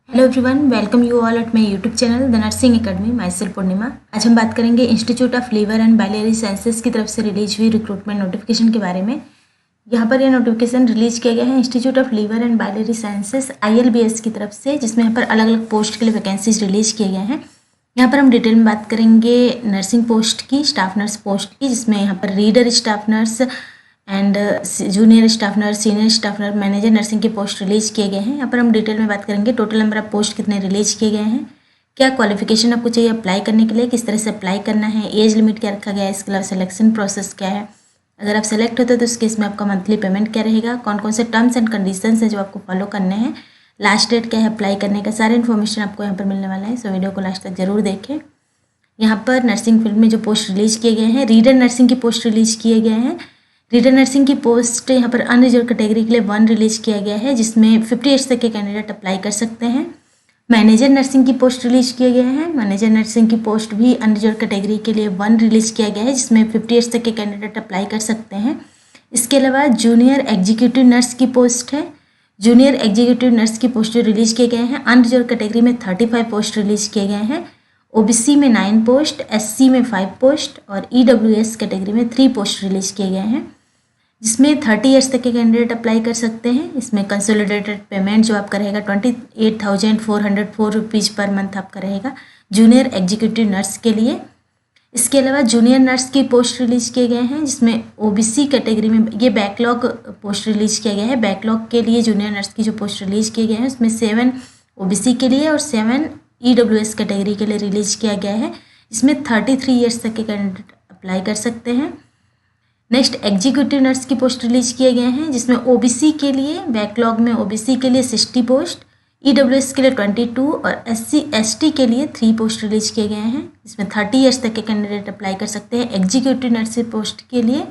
Hello everyone, welcome you all at my YouTube channel the nursing academy. Myself Purnima. आज हम बात करेंगे institute of liver and biliary sciences की तरफ से रिलीज हुई रिक्रूटमेंट नोटिफिकेशन के बारे में। यहाँ पर यह नोटिफिकेशन रिलीज किया गया है institute of liver and biliary sciences ILBS की तरफ से, जिसमें यहाँ पर अलग अलग पोस्ट के लिए वैकेंसीज रिलीज किए गए हैं। यहाँ पर हम डिटेल में बात करेंगे नर्सिंग पोस्ट की, स्टाफ नर्स पोस्ट की, जिसमें यहाँ पर reader staff nurse and junior staff nurse, senior staff nurse, manager nursing के पोस्ट रिलीज किए गए हैं। यहाँ पर हम डिटेल में बात करेंगे टोटल नंबर ऑफ पोस्ट कितने रिलीज किए गए हैं, क्या क्वालिफिकेशन आपको चाहिए अप्लाई करने के लिए, किस तरह से अप्लाई करना है, एज लिमिट क्या रखा गया है, इसके अलावा सिलेक्शन प्रोसेस क्या है, अगर आप सेलेक्ट होते हो तो उस केस में आपका मंथली पेमेंट क्या रहेगा, कौन कौन से टर्म्स एंड कंडीशंस हैं जो आपको फॉलो करने हैं, लास्ट डेट क्या है अप्लाई करने का, सारे इन्फॉर्मेशन आपको यहाँ पर मिलने वाला है। सो वीडियो को लास्ट तक जरूर देखें। यहाँ पर नर्सिंग फील्ड में जो पोस्ट रिलीज किए गए हैं, रीडर नर्सिंग की पोस्ट रिलीज किए गए हैं। रीडर नर्सिंग की पोस्ट यहाँ पर अनरिजर्व कैटेगरी के लिए 1 रिलीज किया गया है, जिसमें 50 एज तक के कैंडिडेट अप्लाई कर सकते हैं। मैनेजर नर्सिंग की पोस्ट रिलीज किए गए हैं। मैनेजर नर्सिंग की पोस्ट भी अनरिजर्व कैटेगरी के लिए 1 रिलीज किया गया है, जिसमें 50 एज तक के कैंडिडेट अप्लाई कर सकते हैं। इसके अलावा जूनियर एग्जीक्यूटिव नर्स की पोस्ट है। जूनियर एग्जीक्यूटिव नर्स की पोस्ट जो रिलीज किए गए हैं, अनरिजर्व कैटेगरी में 35 पोस्ट रिलीज किए गए हैं, OBC में 9 पोस्ट, SC में 5 पोस्ट और EWS कैटेगरी में 3 पोस्ट रिलीज किए गए हैं, जिसमें 30 ईयर्स तक के कैंडिडेट अप्लाई कर सकते हैं। इसमें कंसोलिडेटेड पेमेंट जो आपका रहेगा 28,404 रुपीज़ पर मंथ आपका रहेगा जूनियर एग्जीक्यूटिव नर्स के लिए। इसके अलावा जूनियर नर्स की पोस्ट रिलीज किए गए हैं, जिसमें OBC कैटेगरी में ये बैकलॉग पोस्ट रिलीज किया गया है। बैकलॉग के लिए जूनियर नर्स की जो पोस्ट रिलीज किए गए हैं उसमें 7 OBC के लिए और 7 EWS कैटेगरी के लिए रिलीज किया गया है, इसमें 33 ईयर्स तक के कैंडिडेट अप्लाई कर सकते हैं। नेक्स्ट एग्जीक्यूटिव नर्स की पोस्ट रिलीज किए गए हैं, जिसमें OBC के लिए बैकलॉग में OBC के लिए 60 पोस्ट, EWS के लिए 22 और SC ST के लिए 3 पोस्ट रिलीज किए गए हैं, इसमें 30 ईयर्स तक के कैंडिडेट अप्लाई कर सकते हैं। एग्जीक्यूटिव नर्स पोस्ट के लिए,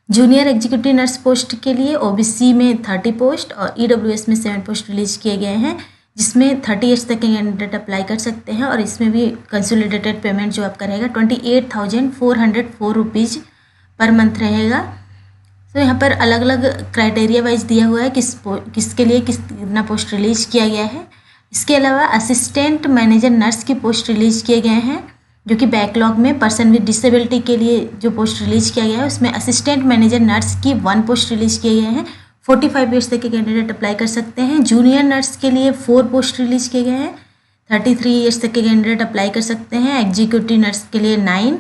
जूनियर एग्जीक्यूटिव नर्स पोस्ट के लिए OBC में 30 पोस्ट और EWS में 7 पोस्ट रिलीज किए गए हैं, जिसमें 30 ईयर्स तक के कैंडिडेट अप्लाई कर सकते हैं। और इसमें भी कंसोलिडेटेड पेमेंट जो आपका रहेगा 28,404 रुपीज़ पर मंथ रहेगा। तो यहाँ पर अलग अलग क्राइटेरिया वाइज दिया हुआ है किसके लिए कितना पोस्ट रिलीज किया गया है। इसके अलावा असिस्टेंट मैनेजर नर्स की पोस्ट रिलीज किए गए हैं, जो कि बैकलॉग में पर्सन विद डिसेबिलिटी के लिए जो पोस्ट रिलीज किया गया है उसमें असिस्टेंट मैनेजर नर्स की 1 पोस्ट रिलीज किए गए हैं। 45 ईयर्स तक के कैंडिडेट अप्लाई कर सकते हैं। जूनियर नर्स के लिए 4 पोस्ट रिलीज किए गए हैं, 33 ईयर्स तक के कैंडिडेट अप्लाई कर सकते हैं। एग्जीक्यूटिव नर्स के लिए 9,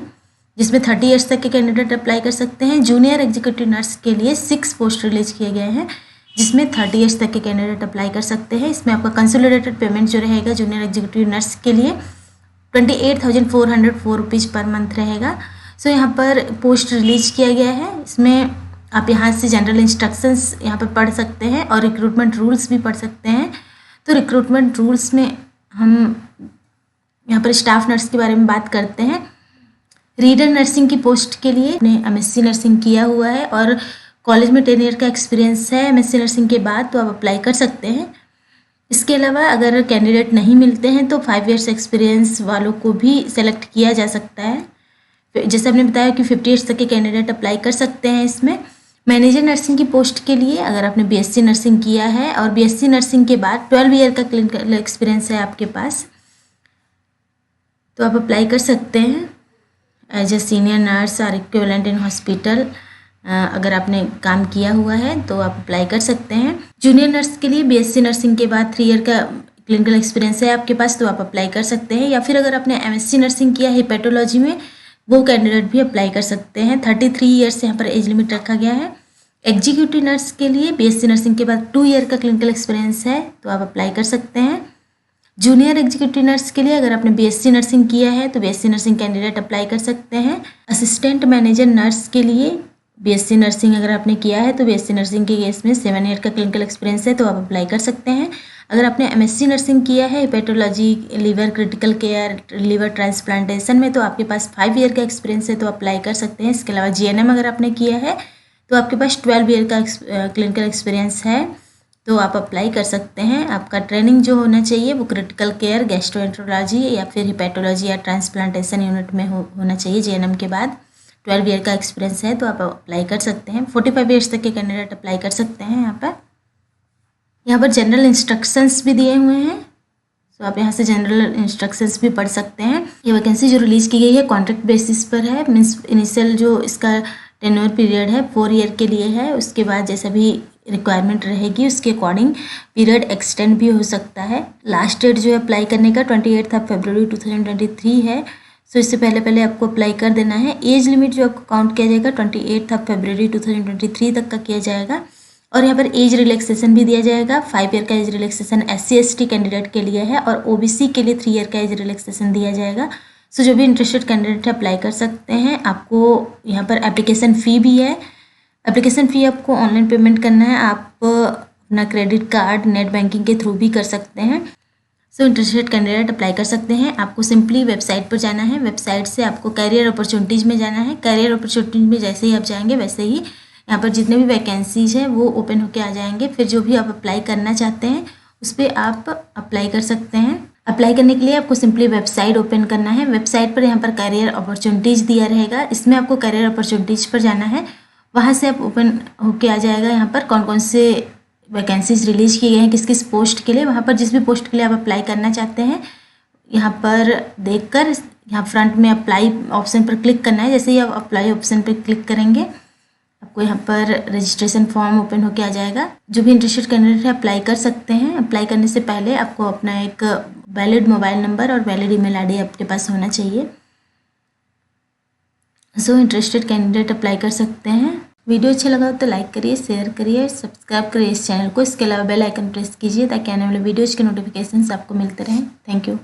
जिसमें 30 ईयर्स तक के कैंडिडेट अप्लाई कर सकते हैं। जूनियर एग्जीक्यूटिव नर्स के लिए 6 पोस्ट रिलीज किए गए हैं, जिसमें 30 ईयर्स तक के कैंडिडेट अप्लाई कर सकते हैं। इसमें आपका कंसोलिडेटेड पेमेंट जो रहेगा जूनियर एग्जीक्यूटिव नर्स के लिए 28,404 रुपीज़ पर मंथ रहेगा। सो यहाँ पर पोस्ट रिलीज किया गया है, इसमें आप यहाँ से जनरल इंस्ट्रक्शंस यहाँ पर पढ़ सकते हैं और रिक्रूटमेंट रूल्स भी पढ़ सकते हैं। तो रिक्रूटमेंट रूल्स में हम यहाँ पर स्टाफ नर्स के बारे में बात करते हैं। रीडर नर्सिंग की पोस्ट के लिए आपने MSc नर्सिंग किया हुआ है और कॉलेज में 10 ईयर का एक्सपीरियंस है MSc नर्सिंग के बाद, तो आप अप्लाई कर सकते हैं। इसके अलावा अगर कैंडिडेट नहीं मिलते हैं तो 5 ईयर्स एक्सपीरियंस वालों को भी सेलेक्ट किया जा सकता है। जैसे आपने बताया कि 50 ईयर्स तक के कैंडिडेट अप्लाई कर सकते हैं। इसमें मैनेजर नर्सिंग की पोस्ट के लिए अगर आपने BSc नर्सिंग किया है और BSc नर्सिंग के बाद 12 ईयर का क्लिनिकल एक्सपीरियंस है आपके पास, तो आप अप्लाई कर सकते हैं एज ए सीनियर नर्स और इक्विवेलेंट इन हॉस्पिटल। अगर आपने काम किया हुआ है तो आप अप्लाई कर सकते हैं। जूनियर नर्स के लिए BSc नर्सिंग के बाद 3 ईयर का क्लिनिकल एक्सपीरियंस है आपके पास, तो आप अप्लाई कर सकते हैं। या फिर अगर आपने MSc नर्सिंग किया है हेपेटोलॉजी में, वो कैंडिडेट भी अप्लाई कर सकते हैं। 33 ईयर्स यहाँ पर एज लिमिट रखा गया है। एग्जीक्यूटिव नर्स के लिए BSc नर्सिंग के बाद 2 ईयर का क्लिनिकल एक्सपीरियंस है, तो आप अप्लाई कर सकते हैं। जूनियर एग्जीक्यूटिव नर्स के लिए अगर आपने BSc नर्सिंग किया है तो BSc नर्सिंग कैंडिडेट अप्लाई कर सकते हैं। असिस्टेंट मैनेजर नर्स के लिए BSc नर्सिंग अगर आपने किया है तो BSc नर्सिंग के केस में 7 ईयर का क्लिनिकल एक्सपीरियंस है, तो आप अप्लाई कर सकते हैं। अगर आपने MSc नर्सिंग किया है hepatology, liver critical care, liver transplantation में, तो आपके पास 5 ईयर का एक्सपीरियंस है, तो अप्लाई कर सकते हैं। इसके अलावा GNM अगर आपने किया है तो आपके पास 12 ईयर का क्लिनिकल एक्सपीरियंस है, तो आप अप्लाई कर सकते हैं। आपका ट्रेनिंग जो होना चाहिए वो क्रिटिकल केयर, गैस्ट्रोएंटरोलॉजी या फिर हेपेटोलॉजी या ट्रांसप्लांटेशन यूनिट में होना चाहिए। GNM के बाद 12 ईयर का एक्सपीरियंस है, तो आप अप्लाई कर सकते हैं। 45 ईयर्स तक के कैंडिडेट अप्लाई कर सकते हैं यहाँ पर। यहाँ पर जनरल इंस्ट्रक्शंस भी दिए हुए हैं, तो आप यहाँ से जनरल इंस्ट्रक्शंस भी पढ़ सकते हैं। ये वैकेंसी जो रिलीज़ की गई है कॉन्ट्रैक्ट बेसिस पर है, मीन्स इनिशियल जो इसका टेन्योर पीरियड है 4 ईयर के लिए है। उसके बाद जैसा भी रिक्वायरमेंट रहेगी उसके अकॉर्डिंग पीरियड एक्सटेंड भी हो सकता है। लास्ट डेट जो है अप्लाई करने का 28 फरवरी 2023 है। सो इससे पहले आपको अप्लाई कर देना है। एज लिमिट जो आपको काउंट किया जाएगा 28 फरवरी 2023 तक का किया जाएगा। और यहाँ पर एज रिलैक्सेशन भी दिया जाएगा। 5 ईयर का एज रिलैक्सेशन SC/ST कैंडिडेट के लिए है और OBC के लिए 3 ईयर का एज रिलैक्सेशन दिया जाएगा। सो जो भी इंटरेस्टेड कैंडिडेट है अप्लाई कर सकते हैं। आपको यहाँ पर एप्लीकेशन फ़ी भी है। एप्लीकेशन फ़ी आपको ऑनलाइन पेमेंट करना है। आप अपना क्रेडिट कार्ड नेट बैंकिंग के थ्रू भी कर सकते हैं। सो इंटरेस्टेड कैंडिडेट अप्लाई कर सकते हैं। आपको सिंपली वेबसाइट पर जाना है। वेबसाइट से आपको कैरियर अपॉर्चुनिटीज़ में जाना है। कैरियर अपॉर्चुनिटीज़ में जैसे ही आप जाएंगे वैसे ही यहाँ पर जितने भी वैकेंसीज हैं वो ओपन होके आ जाएंगे। फिर जो भी आप अप्लाई करना चाहते हैं उस पर आप अप्लाई कर सकते हैं। अप्लाई करने के लिए आपको सिंपली वेबसाइट ओपन करना है। वेबसाइट पर यहाँ पर कैरियर अपॉर्चुनिटीज़ दिया रहेगा, इसमें आपको कैरियर अपॉर्चुनिटीज़ पर जाना है। वहाँ से आप ओपन होके आ जाएगा यहाँ पर कौन कौन से वैकेंसीज रिलीज़ किए गए हैं किस किस पोस्ट के लिए। वहाँ पर जिस भी पोस्ट के लिए आप अप्लाई करना चाहते हैं यहाँ पर देखकर यहाँ फ्रंट में अप्लाई ऑप्शन पर क्लिक करना है। जैसे ही आप अप्लाई ऑप्शन पर क्लिक करेंगे आपको यहाँ पर रजिस्ट्रेशन फॉर्म ओपन होके आ जाएगा। जो भी इंटरेस्टेड कैंडिडेट है अप्लाई कर सकते हैं। अप्लाई करने से पहले आपको अपना एक वैलिड मोबाइल नंबर और वैलिड ईमेल आईडी आपके पास होना चाहिए। सो इंटरेस्टेड कैंडिडेट अप्लाई कर सकते हैं। वीडियो अच्छा लगा तो लाइक करिए, शेयर करिए, सब्सक्राइब करिए इस चैनल को। इसके अलावा बेल आइकन प्रेस कीजिए ताकि आने वाले वीडियोज़ के नोटिफिकेशंस आपको मिलते रहें। Thank you.